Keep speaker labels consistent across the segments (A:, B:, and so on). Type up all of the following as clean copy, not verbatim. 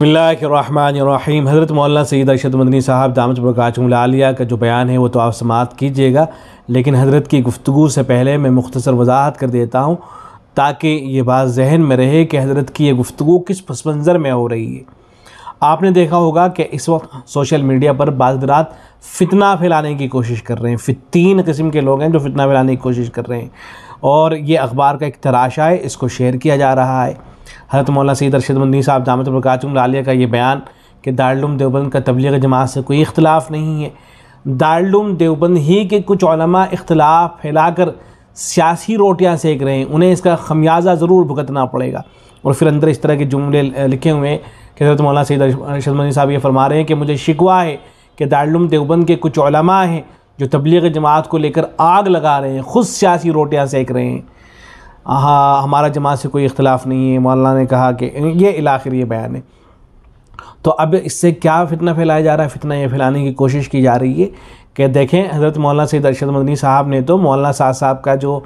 A: بسم اللہ الرحمن الرحیم۔ حضرت مولانا سید ارشد مدنی صاحب دامت برکاتہم العالیہ کا جو بیان ہے وہ تو آپ سماعت کیجئے گا، لیکن حضرت کی گفتگو سے پہلے میں مختصر وضاحت کر دیتا ہوں تاکہ یہ بات ذہن میں رہے کہ حضرت کی یہ گفتگو کس پس منظر میں ہو رہی ہے۔ آپ نے دیکھا ہوگا کہ اس وقت سوشل میڈیا پر بعض حضرات فتنہ پھیلانے کی کوشش کر رہے ہیں، تین قسم کے لوگ ہیں جو فتنہ پھیلانے کی کوشش کر رہے ہیں، اور یہ اخبار کا ایک تراشا ہے، اس کو شیئر کیا جا رہا ہے۔ حضرت مولانا سید ارشد مدنی صاحب دامت برکاتہم العالیہ کا یہ بیان کہ دارالعلوم دیوبند کا تبلیغ جماعت سے کوئی اختلاف نہیں ہے، دارالعلوم دیوبند ہی کے کچھ علماء اختلاف پھیلا کر سیاسی روٹیاں سیک رہے ہیں، انہیں اس کا خمیازہ ضرور بھگتنا پڑے گا۔ اور پھر اندر اس طرح کے جملے لکھے ہوئے ہیں کہ حضرت مولانا سید ارشد مدنی صاحب یہ فرما رہے ہیں کہ مجھے شکوہ ہے کہ دارالعلوم دیوبند کے کچھ علماء ہیں جو تبلیغ جماعت کو لے کر آگ لگا رہے ہیں، خود سیاسی روٹیاں سیک رہے ہیں، ہمارا جماعت سے کوئی اختلاف نہیں ہے، مولانا نے کہا کہ یہ الاخر یہ بیان ہے۔ تو اب اس سے کیا فتنہ پھیلایا جا رہا ہے؟ فتنہ یہ پھیلانے کی کوشش کی جا رہی ہے کہ دیکھیں حضرت مولانا سید ارشد مدنی صاحب نے تو مولانا سعد صاحب کا جو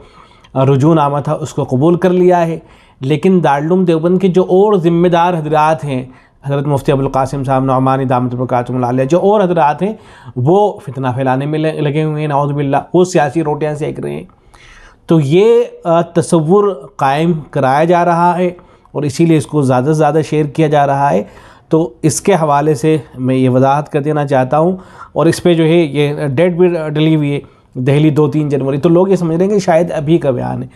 A: رجوع نامہ تھا اس کو قبول کر لیا ہے، لیکن دارالعلوم دیوبند کے جو اور ذمہ دار حضرات ہیں، حضرت مفتی ابوالقاسم صاحب نعمانی دامت برکاتہم العالیہ، جو اور حضرات ہیں وہ فتنہ پھیلانے میں لگے ہوئے ہیں، نعوذ باللہ، وہ سیاسی روٹیاں سیک رہے ہیں۔ تو یہ تصور قائم کرایا جا رہا ہے اور اسی لیے اس کو زیادہ سے زیادہ شیئر کیا جا رہا ہے۔ تو اس کے حوالے سے میں یہ وضاحت کر دینا چاہتا ہوں، اور اس پہ جو ہے یہ ڈیٹ بھی ڈلی ہوئی ہے، دہلی 2-3 جنوری، تو لوگ یہ سمجھ رہے ہیں کہ شاید ابھی کا بیان ہے۔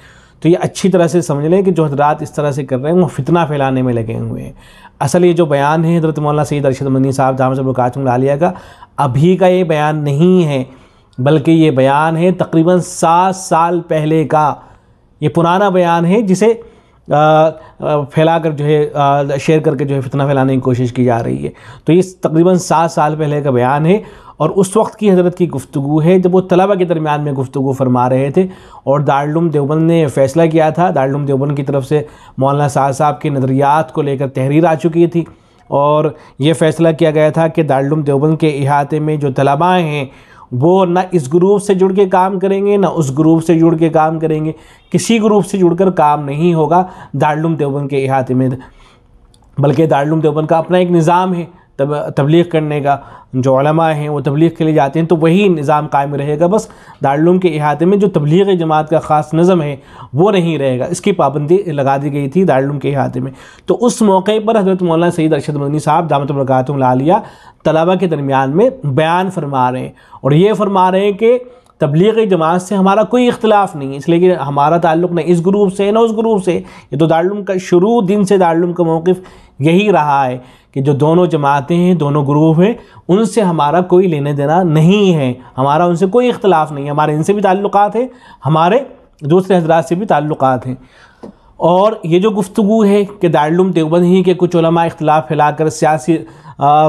A: تو یہ اچھی طرح سے سمجھ لیں کہ جو حضرات اس طرح سے کر رہے ہیں وہ فتنہ پھیلانے میں لگے ہوئے ہیں۔ اصل یہ جو بیان ہے حضرت مولانا سید ارشد مدنی صاحب دامت برکاتہم العالیہ کا، ابھی کا یہ بیان نہیں ہے، بلکہ یہ بیان ہے تقریباً 7 سال پہلے کا۔ یہ پرانا بیان ہے جسے پھیلا کر جو ہے شیئر کر کے جو ہے فتنہ پھیلانے کی کوشش کی جا رہی ہے۔ تو یہ تقریباً 7 سال پہلے کا بیان ہے، اور اس وقت کی حضرت کی گفتگو ہے جب وہ طلبہ کے درمیان میں گفتگو فرما رہے تھے، اور دارالعلوم دیوبند نے فیصلہ کیا تھا، دارالعلوم دیوبند کی طرف سے مولانا سعد صاحب کے نظریات کو لے کر تحریر آ چکی تھی، اور یہ فیصلہ کیا گیا تھا کہ دارالعلوم دیوبند کے احاطے میں جو طلباء ہیں وہ نہ اس گروپ سے جڑ کے کام کریں گے نہ اس گروپ سے جڑ کے کام کریں گے، کسی گروپ سے جڑ کر کام نہیں ہوگا دارالعلوم دیوبند کے احاطے میں، بلکہ دارالعلوم دیوبند کا اپنا ایک نظام ہے تبلیغ کرنے کا، جو علماء ہیں وہ تبلیغ کے لیے جاتے ہیں تو وہی نظام قائم رہے گا، بس دارالعلوم کے احاطے میں جو تبلیغ جماعت کا خاص نظم ہے وہ نہیں رہے گا، اس کی پابندی لگا دی گئی تھی دارالعلوم کے احاطے میں۔ تو اس موقع پر حضرت مولانا سید ارشد مدنی صاحب دامت برکاتہم العالیہ طلبہ کے درمیان میں بیان فرما رہے ہیں، اور یہ فرما رہے ہیں کہ تبلیغ جماعت سے ہمارا کوئی اختلاف نہیں ہے، اس لیے کہ ہمارا تعلق نہ اس گروپ سے نہ اس گروپ سے، یہ تو دارالعلوم کا شروع دن سے دارالعلوم کا موقف یہی رہا ہے کہ جو دونوں جماعتیں ہیں، دونوں گروپ ہیں، ان سے ہمارا کوئی لینے دینا نہیں ہے، ہمارا ان سے کوئی اختلاف نہیں ہے، ہمارے ان سے بھی تعلقات ہیں، ہمارے دوسرے حضرات سے بھی تعلقات ہیں۔ اور یہ جو گفتگو ہے کہ دارالعلوم دیوبند ہی کے کچھ علماء اختلاف پھیلا کر سیاسی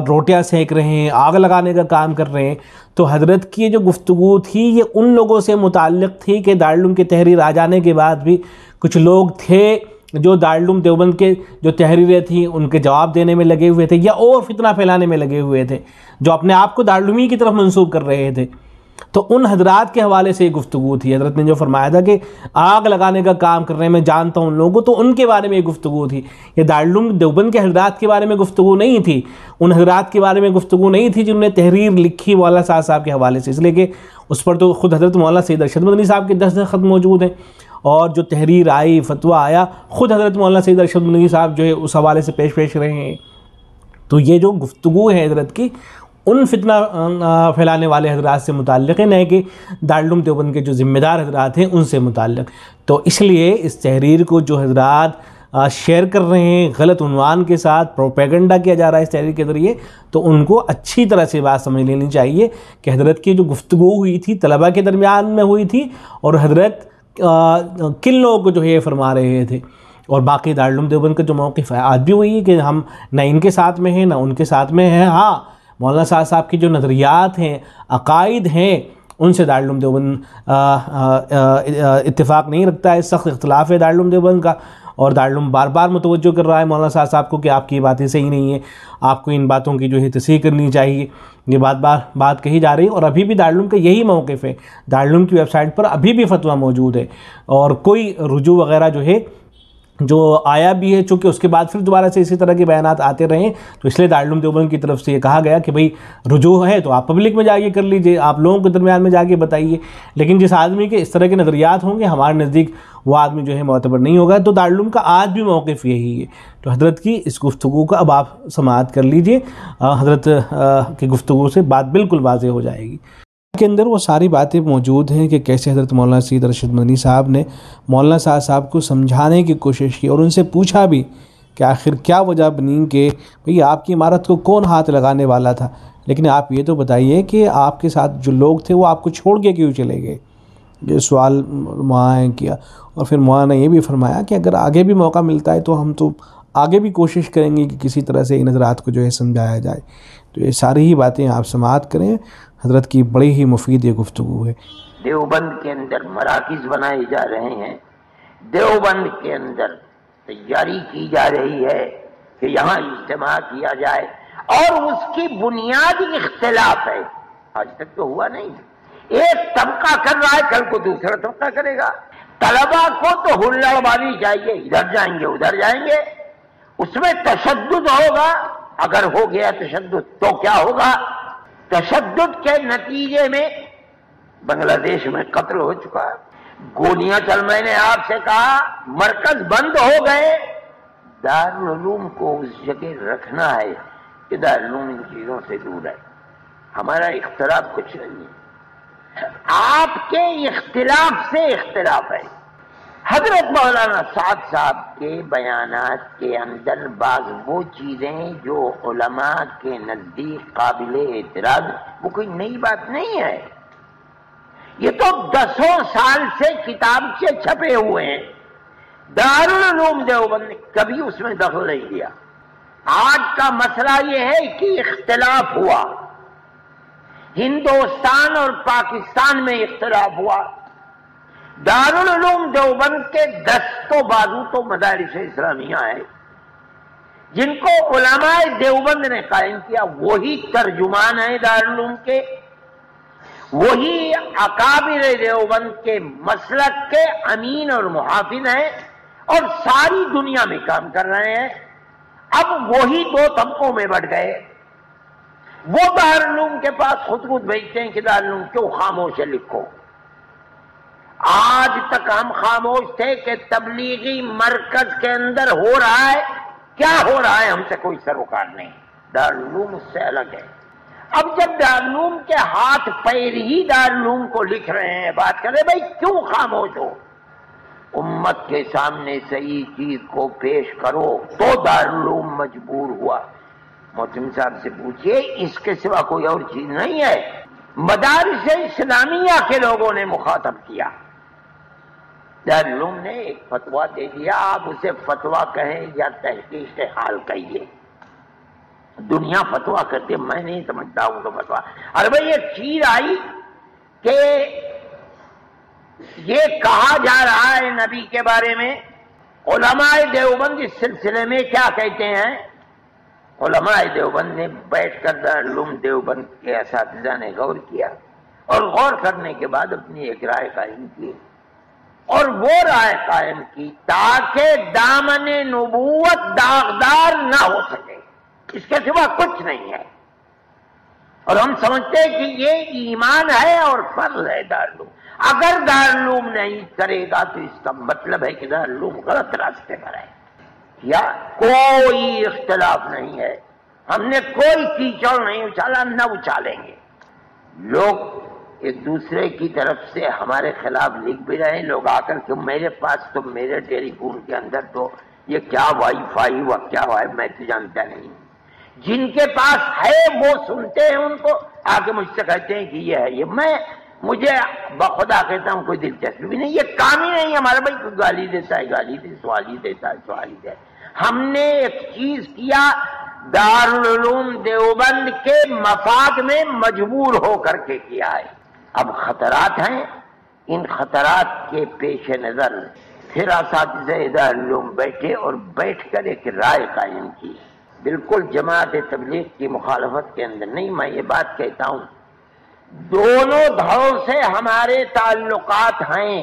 A: روٹیاں سینک رہے ہیں، آگ لگانے کا کام کر رہے ہیں، تو حضرت کی جو گفتگو تھی یہ ان لوگوں سے متعلق تھی کہ دارالعلوم کی تحریر آ جانے کے بعد بھی کچھ لوگ تھے جو دارالعلوم دیوبند کے جو تحریریں تھیں ان کے جواب دینے میں لگے ہوئے تھے، یا اور فتنہ پھیلانے میں لگے ہوئے تھے، جو اپنے آپ کو دارالعلومی کی طرف منسوب کر رہے تھے۔ تو ان حضرات کے حوالے سے یہ گفتگو تھی، حضرت نے جو فرمایا تھا کہ آگ لگانے کا کام کر رہے ہیں، میں جانتا ہوں ان لوگوں کو، تو ان کے بارے میں یہ گفتگو تھی، یہ دارالعلوم دیوبند کے حضرات کے بارے میں گفتگو نہیں تھی، ان حضرات کے بارے میں گفتگو نہیں تھی جنہوں نے تحریر لکھی مولانا سعد صاحب کے حوالے سے، اس لیے کہ اس پر تو خود حضرت مولانا سید ارشد مدنی صاحب کے دستخط موجود ہیں، اور جو تحریر آئی، فتویٰ آیا، خود حضرت مولانا سید ارشد مدنی صاحب جو ہے اس حوالے سے پیش رہے ہیں۔ تو یہ جو گفتگو ہے حضرت کی ان فتنہ پھیلانے والے حضرات سے متعلق ہے، نہیں کہ دارالعلوم دیوبند کے جو ذمہ دار حضرات ہیں ان سے متعلق۔ تو اس لیے اس تحریر کو جو حضرات شیئر کر رہے ہیں غلط عنوان کے ساتھ، پروپیگنڈا کیا جا رہا ہے اس تحریر کے ذریعے، تو ان کو اچھی طرح سے بات سمجھ لینی چاہیے کہ حضرت کی جو گفتگو ہوئی تھی طلبہ کے درمیان میں ہوئی تھی، اور حضرت کن لوگوں کو جو ہے فرما رہے تھے، اور باقی دارالعلوم دیوبند کا جو موقف ہے آج بھی وہی ہے کہ ہم نہ ان کے ساتھ میں ہیں نہ ان کے ساتھ میں ہیں۔ ہاں، مولانا سعد صاحب کی جو نظریات ہیں، عقائد ہیں، ان سے دارالعلوم دیوبند اتفاق نہیں رکھتا ہے، سخت اختلاف ہے دارالعلوم دیوبند کا، اور دارالعلوم بار بار متوجہ کر رہا ہے مولانا سعد صاحب کو کہ آپ کی باتیں صحیح نہیں ہیں، آپ کو ان باتوں کی جو ہے تصحیح کرنی چاہیے، یہ بات کہی جا رہی ہے، اور ابھی بھی دارالعلوم کا یہی موقف ہے۔ دارالعلوم کی ویب سائٹ پر ابھی بھی فتویٰ موجود ہے، اور کوئی رجوع وغیرہ جو ہے جو آیا بھی ہے، چونکہ اس کے بعد پھر دوبارہ سے اسی طرح کے بیانات آتے رہے، تو اس لیے دارالعلوم دیوبند کی طرف سے یہ کہا گیا کہ بھئی رجوع ہے تو آپ پبلک میں جا کے کر لیجئے، آپ لوگوں کے درمیان میں جا کے بتائیے، لیکن جس آدمی کے اس طرح کے نظریات ہوں گے ہمارے نزدیک وہ آدمی جو ہے معتبر نہیں ہوگا۔ تو دارالعلوم کا آج بھی موقف یہی ہے۔ تو حضرت کی اس گفتگو کا اب آپ سماعت کر لیجئے، حضرت کی گفتگو سے بات بالکل واضح ہو جائے گی۔ کے اندر وہ ساری باتیں موجود ہیں کہ کیسے حضرت مولانا سید ارشد مدنی صاحب نے مولانا صاحب کو سمجھانے کی کوشش کی، اور ان سے پوچھا بھی کہ آخر کیا وجہ بنی کہ بھئی آپ کی عمارت کو کون ہاتھ لگانے والا تھا، لیکن آپ یہ تو بتائیے کہ آپ کے ساتھ جو لوگ تھے وہ آپ کو چھوڑ کے کیوں چلے گئے؟ یہ سوال مولانا نے کیا، اور پھر مولانا نے یہ بھی فرمایا کہ اگر آگے بھی موقع ملتا ہے تو ہم تو آگے بھی کوشش کریں گے کہ کسی طرح سے ان نظرات کو جو ہے سمجھایا جائے۔ تو یہ ساری ہی باتیں آپ سماعت کریں، حضرت کی بڑی ہی مفید یہ گفتگو ہے۔
B: دیوبند کے اندر مراکز بنائے جا رہے ہیں، دیوبند کے اندر تیاری کی جا رہی ہے کہ یہاں اجتماع کیا جائے، اور اس کی بنیادی اختلاف ہے، آج تک تو ہوا نہیں۔ ایک طبقہ کر رہا ہے، کل کو دوسرا طبقہ کرے گا۔ طلباء کو تو ہلڑ باری چاہیے، ادھر جائیں گے ادھر جائیں گے، اس میں تشدد ہوگا۔ اگر ہو گیا تشدد تو کیا ہوگا؟ تشدد کے نتیجے میں بنگلہ دیش میں قتل ہو چکا، گولیاں چل، میں نے آپ سے کہا مرکز بند ہو گئے۔ دارالعلوم کو اس جگہ رکھنا ہے کہ دارالعلوم ان چیزوں سے دور ہے۔ ہمارا اختلاف کچھ نہیں ہے، آپ کے اختلاف سے اختلاف ہے۔ حضرت مولانا سعد صاحب کے بیانات کے اندر بعض وہ چیزیں جو علماء کے نزدیک قابل اعتراض، وہ کوئی نئی بات نہیں ہے، یہ تو 10 سال سے کتاب سے چھپے ہوئے ہیں۔ دارالعلوم دیوبند نے کبھی اس میں دخل نہیں دیا۔ آج کا مسئلہ یہ ہے کہ اختلاف ہوا، ہندوستان اور پاکستان میں اختلاف ہوا۔ دارالعلوم دیوبند کے دستوں بازو تو مدارس اسلامیہ ہیں جن کو علماء دیوبند نے قائم کیا، وہی ترجمان ہیں دارالعلوم کے، وہی اکابر دیوبند کے مسلک کے امین اور محافظ ہیں، اور ساری دنیا میں کام کر رہے ہیں۔ اب وہی دو طبقوں میں بٹ گئے۔ وہ دارالعلوم کے پاس خود بھیجتے ہیں کہ دارالعلوم کیوں خاموش ہے، لکھو۔ آج تک ہم خاموش تھے کہ تبلیغی مرکز کے اندر ہو رہا ہے، کیا ہو رہا ہے ہم سے کوئی سروکار نہیں، دارالعلوم اس سے الگ ہے۔ اب جب دارالعلوم کے ہاتھ پیر ہی دارالعلوم کو لکھ رہے ہیں، بات کریں بھائی کیوں خاموش ہو؟ امت کے سامنے صحیح چیز کو پیش کرو تو دارالعلوم مجبور ہوا۔ محتم صاحب سے پوچھئے، اس کے سوا کوئی اور چیز نہیں ہے۔ مدارس اسلامیہ کے لوگوں نے مخاطب کیا، دارالعلوم نے ایک فتویٰ دے دیا، آپ اسے فتویٰ کہیں یا تحقیق حال کہیے، دنیا فتویٰ کرتے، میں نہیں سمجھتا ہوں تو فتویٰ۔ ارے بھائی ایک چیز آئی کہ یہ کہا جا رہا ہے نبی کے بارے میں، علماء دیوبند اس سلسلے میں کیا کہتے ہیں؟ علماء دیوبند نے بیٹھ کر دارالعلوم دیوبند کے اساتذہ نے غور کیا، اور غور کرنے کے بعد اپنی ایک رائے قائم کی، اور وہ رائے قائم کی تاکہ دامن نبوت داغدار نہ ہو سکے، اس کے سوا کچھ نہیں ہے۔ اور ہم سمجھتے ہیں کہ یہ ایمان ہے اور فرض ہے دارالعلوم۔ اگر دارالعلوم نہیں کرے گا تو اس کا مطلب ہے کہ دارالعلوم غلط راستے پر ہے، یا کوئی اختلاف نہیں ہے، ہم نے کوئی کیچڑ نہیں اچھالا، نہ اچھالیں گے۔ لوگ ایک دوسرے کی طرف سے ہمارے خلاف لکھ بھی رہے ہیں، لوگ آ کر کہ میرے پاس تو میرے ٹیلی فون کے اندر تو یہ کیا وائی فائی ہوا کیا ہوا ہے میں تو جانتا نہیں۔ جن کے پاس ہے وہ سنتے ہیں، ان کو آ کے مجھ سے کہتے ہیں کہ یہ ہے، یہ مجھے بخدا کہتا ہوں کوئی دلچسپی بھی نہیں، یہ کام ہی نہیں ہمارا۔ بھائی کوئی گالی دیتا ہے گالی دے، سوالی دیتا ہے سوالی دے۔ ہم نے ایک چیز کیا، دارالعلوم دیوبند کے مفاد میں مجبور ہو کر کے کیا ہے۔ اب خطرات ہیں، ان خطرات کے پیش نظر پھر اساتذہ دارالعلوم بیٹھے اور بیٹھ کر ایک رائے قائم کی، بالکل جماعت تبلیغ کی مخالفت کے اندر نہیں۔ میں یہ بات کہتا ہوں، دونوں دھڑوں سے ہمارے تعلقات ہیں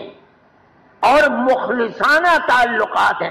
B: اور مخلصانہ تعلقات ہیں،